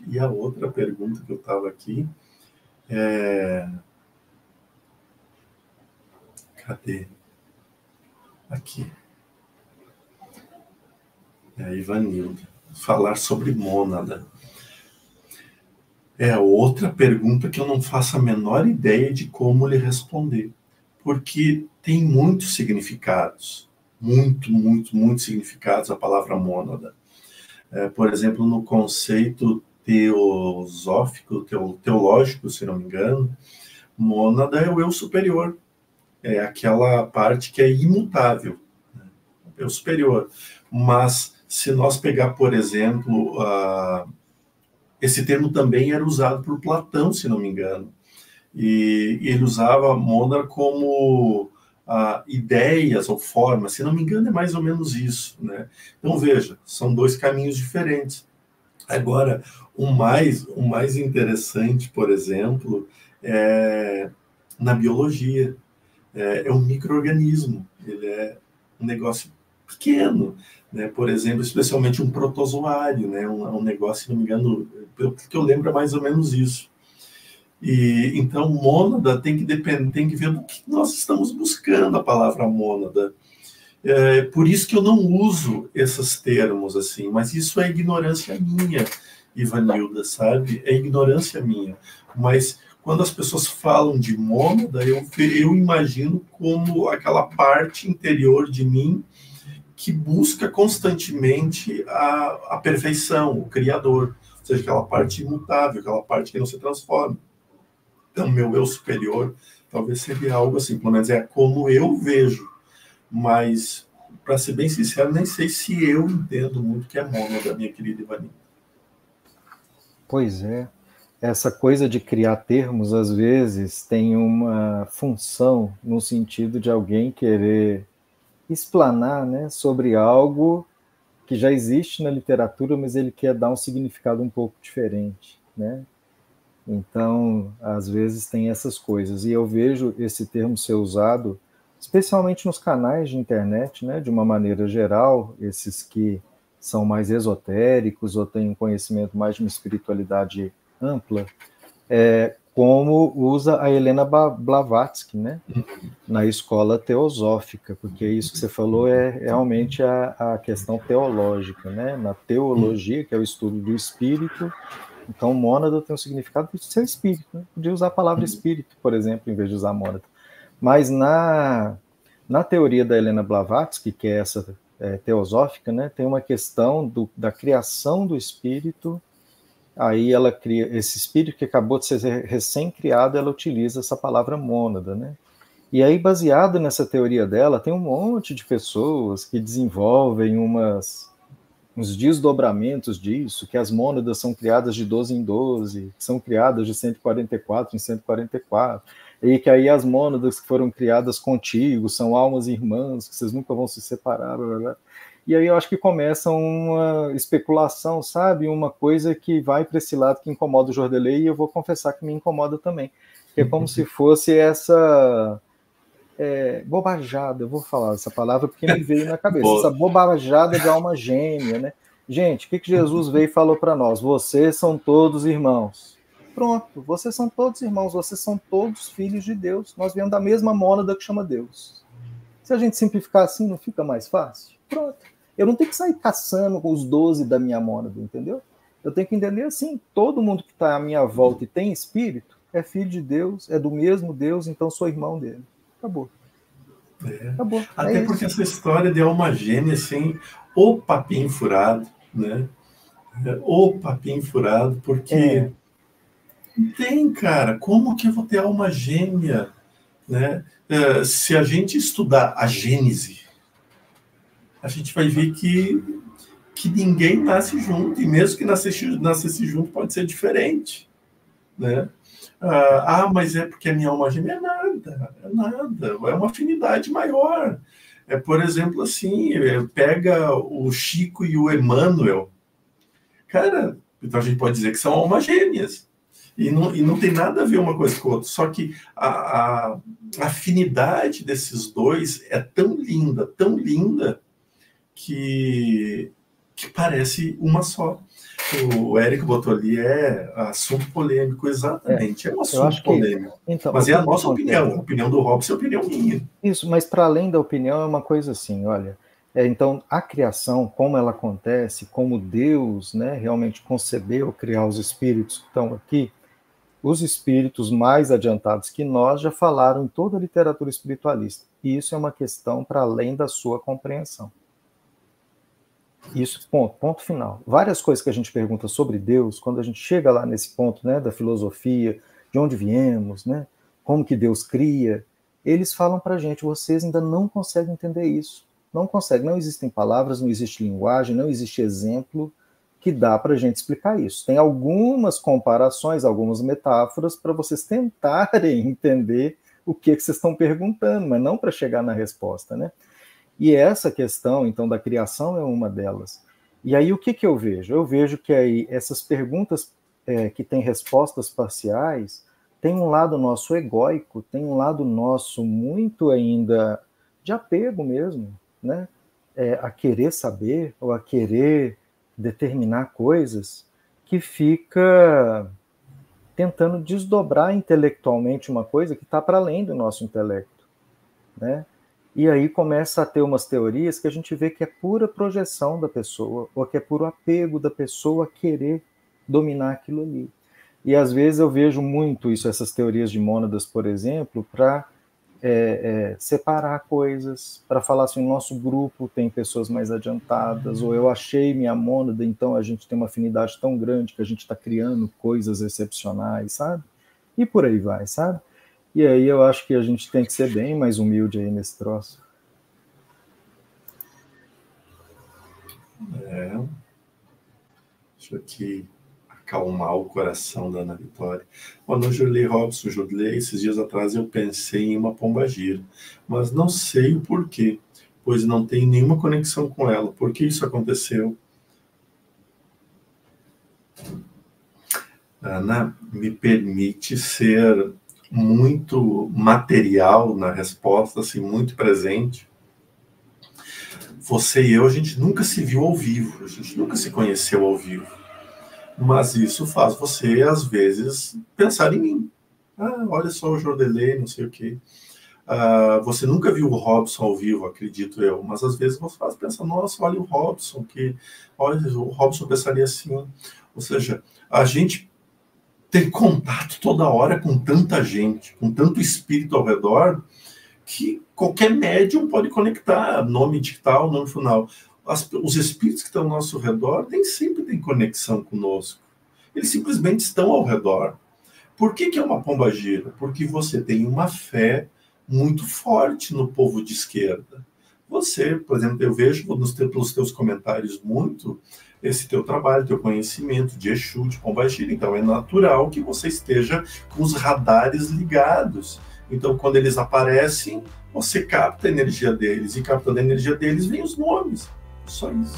E a outra pergunta que eu estava aqui é... Cadê? Aqui. É a Ivanilda. Falar sobre mônada. É outra pergunta que eu não faço a menor ideia de como lhe responder. Porque tem muitos significados. Muitos significados a palavra mônada. Por exemplo, no conceito teosófico, teológico, se não me engano, mônada é o eu superior. É aquela parte que é imutável. É o superior. Mas, se nós pegar, por exemplo, esse termo também era usado por Platão, se não me engano. E ele usava a mônada como ideias ou formas, se não me engano é mais ou menos isso, né? Então veja, são dois caminhos diferentes. Agora, o mais interessante, por exemplo, é na biologia, é um micro-organismo, ele é um negócio pequeno, né? Por exemplo, especialmente um protozoário, né? Um negócio, se não me engano, pelo que eu lembro é mais ou menos isso. E então mônada tem que ver do que nós estamos buscando a palavra mônada. Por isso que eu não uso esses termos assim, mas isso é ignorância minha, Ivanilda, sabe? É ignorância minha. Mas quando as pessoas falam de mônada, eu imagino como aquela parte interior de mim que busca constantemente a perfeição, o Criador, ou seja, aquela parte imutável, aquela parte que não se transforma. Então, meu eu superior talvez seria algo assim, pelo menos é como eu vejo, mas, para ser bem sincero, nem sei se eu entendo muito o que é mônada, minha querida Ivani. Pois é, essa coisa de criar termos, às vezes, tem uma função no sentido de alguém querer explanar, né, sobre algo que já existe na literatura, mas ele quer dar um significado um pouco diferente, né? Então, às vezes tem essas coisas. E eu vejo esse termo ser usado, especialmente nos canais de internet, né, de uma maneira geral, esses que são mais esotéricos ou têm um conhecimento mais de uma espiritualidade ampla, como usa a Helena Blavatsky, né, na escola teosófica, porque isso que você falou é realmente a questão teológica, né, na teologia, que é o estudo do espírito. Então, mônada tem um significado de ser espírito, né? Podia usar a palavra espírito, por exemplo, em vez de usar mônada. Mas na teoria da Helena Blavatsky, que é essa teosófica, né, tem uma questão da criação do espírito. Aí ela cria esse espírito que acabou de ser recém-criado, ela utiliza essa palavra mônada, né? E aí, baseado nessa teoria dela, tem um monte de pessoas que desenvolvem uns desdobramentos disso, que as mônadas são criadas de 12 em 12, que são criadas de 144 em 144, e que aí as mônadas que foram criadas contigo são almas irmãs, que vocês nunca vão se separar, blá, blá, blá. E aí eu acho que começa uma especulação, sabe? Uma coisa que vai para esse lado que incomoda o Jordelei, e eu vou confessar que me incomoda também, que é como se fosse essa... bobajada, eu vou falar essa palavra porque me veio na cabeça, essa bobajada de alma gêmea, né? Gente, o que Jesus veio e falou para nós? Vocês são todos irmãos. Pronto, vocês são todos irmãos, vocês são todos filhos de Deus. Nós viemos da mesma mônada que chama Deus. Se a gente simplificar assim, não fica mais fácil? Pronto. Eu não tenho que sair caçando os 12 da minha mônada, entendeu? Eu tenho que entender assim, todo mundo que está à minha volta e tem espírito é filho de Deus, é do mesmo Deus, então sou irmão dele. Acabou. Acabou. Até porque essa história de alma gêmea, assim, o papinho furado, né? O papinho furado, porque tem, cara, como que eu vou ter alma gêmea, né? Se a gente estudar a Gênese, a gente vai ver que ninguém nasce junto, e mesmo que nascesse junto pode ser diferente, né? Mas é porque a minha alma gêmea é nada, é uma afinidade maior. Por exemplo, assim, pega o Chico e o Emmanuel, cara, então a gente pode dizer que são almas gêmeas, e não tem nada a ver uma coisa com a outra, só que a afinidade desses dois é tão linda, que parece uma só. o Érico botou ali é assunto polêmico, exatamente, é um eu assunto acho que, polêmico. então, Mas o é que a que nossa opinião, acontece? a opinião do Robson é a opinião minha. Isso, mas para além da opinião é uma coisa assim, olha, então a criação, como ela acontece, como Deus, né, realmente concebeu criar os espíritos que estão aqui, os espíritos mais adiantados que nós já falaram em toda a literatura espiritualista. E isso é uma questão para além da sua compreensão. Isso, ponto, ponto final. Várias coisas que a gente pergunta sobre Deus, quando a gente chega lá nesse ponto, né, da filosofia, de onde viemos, né, como que Deus cria, eles falam para a gente, vocês ainda não conseguem entender isso. Não conseguem, não existem palavras, não existe linguagem, não existe exemplo que dá para a gente explicar isso. Tem algumas comparações, algumas metáforas para vocês tentarem entender o que vocês estão perguntando, mas não para chegar na resposta, né? E essa questão, então, da criação é uma delas. E aí, o que eu vejo? Eu vejo que aí essas perguntas que têm respostas parciais tem um lado nosso egóico, tem um lado nosso muito ainda de apego mesmo, né? A querer saber ou a querer determinar coisas que fica tentando desdobrar intelectualmente uma coisa que está para além do nosso intelecto, né? E aí começa a ter umas teorias que a gente vê que é pura projeção da pessoa, ou que é puro apego da pessoa a querer dominar aquilo ali. E às vezes eu vejo muito isso, essas teorias de mônadas, por exemplo, para separar coisas, para falar assim, o nosso grupo tem pessoas mais adiantadas, ou eu achei minha mônada, então a gente tem uma afinidade tão grande que a gente está criando coisas excepcionais, sabe? E por aí vai, sabe? E aí eu acho que a gente tem que ser bem mais humilde aí nesse troço. Deixa aqui acalmar o coração da Ana Vitória. Boa noite, Jurley Robson. Jurley, esses dias atrás eu pensei em uma pombagira, mas não sei o porquê, pois não tem nenhuma conexão com ela. Por que isso aconteceu? Ana, me permite ser muito material na resposta, assim, muito presente. Você e eu, a gente nunca se viu ao vivo, a gente nunca se conheceu ao vivo. Mas isso faz você, às vezes, pensar em mim. Olha só o Jordelê, não sei o quê. Você nunca viu o Robson ao vivo, acredito eu, mas às vezes você faz pensar, nossa, olha o Robson, olha, o Robson pensaria assim. Ou seja, a gente tem contato toda hora com tanta gente, com tanto espírito ao redor, que qualquer médium pode conectar nome digital, nome final. Os espíritos que estão ao nosso redor nem sempre têm conexão conosco. Eles simplesmente estão ao redor. Por que é uma pombagira? Porque você tem uma fé muito forte no povo de esquerda. Você, por exemplo, eu vejo pelos teus comentários muito esse teu trabalho, teu conhecimento de Exu, de pombagira. Então é natural que você esteja com os radares ligados. Então, quando eles aparecem, você capta a energia deles. E captando a energia deles, vem os nomes. Só isso.